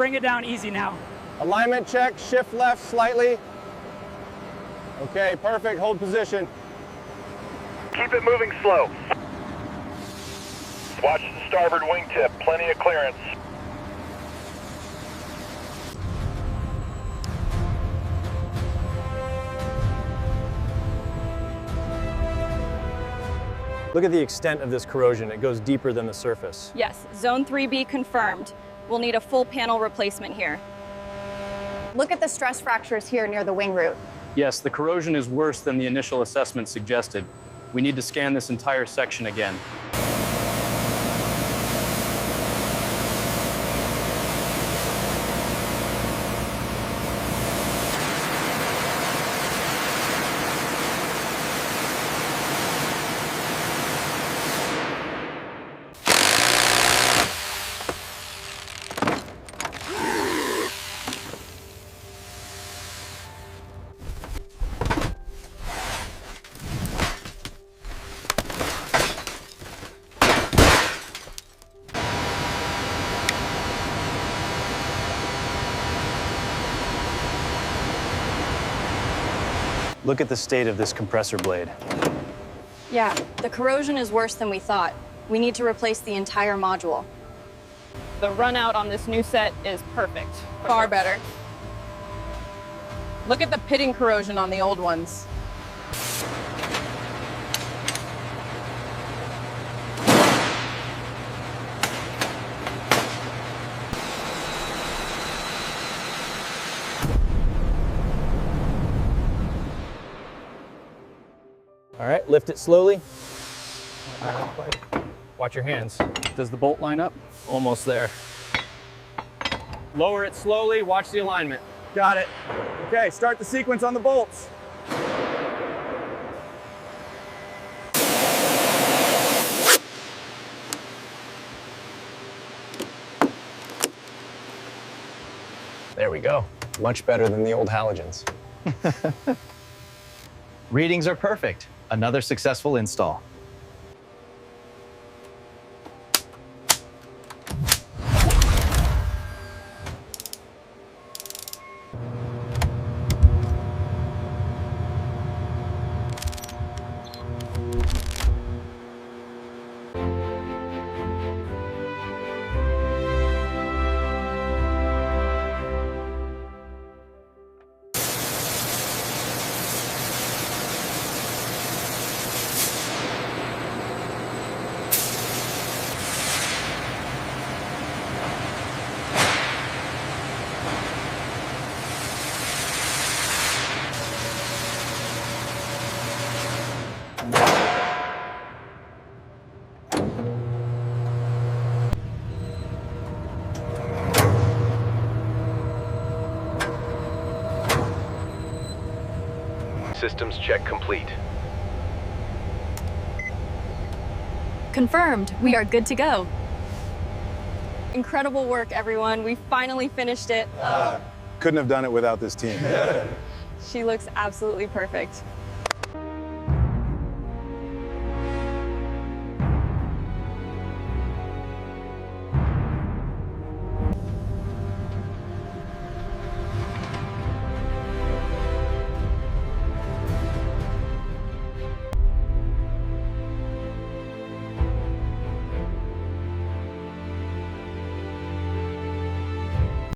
bring it down easy now. Alignment check, shift left slightly. Okay, perfect, hold position. Keep it moving slow. Watch the starboard wingtip, plenty of clearance. Look at the extent of this corrosion. It goes deeper than the surface. Yes, Zone 3B confirmed. We'll need a full panel replacement here. Look at the stress fractures here near the wing root. Yes, the corrosion is worse than the initial assessment suggested. We need to scan this entire section again. Look at the state of this compressor blade. Yeah, the corrosion is worse than we thought. We need to replace the entire module. The run out on this new set is perfect. Far better. Look at the pitting corrosion on the old ones. All right, lift it slowly. Watch your hands. Does the bolt line up? Almost there. Lower it slowly, watch the alignment. Got it. Okay, start the sequence on the bolts. There we go. Much better than the old halogens. Readings are perfect. Another successful install. Systems check complete. Confirmed, we are good to go. Incredible work, everyone. We finally finished it. Couldn't have done it without this team. She looks absolutely perfect.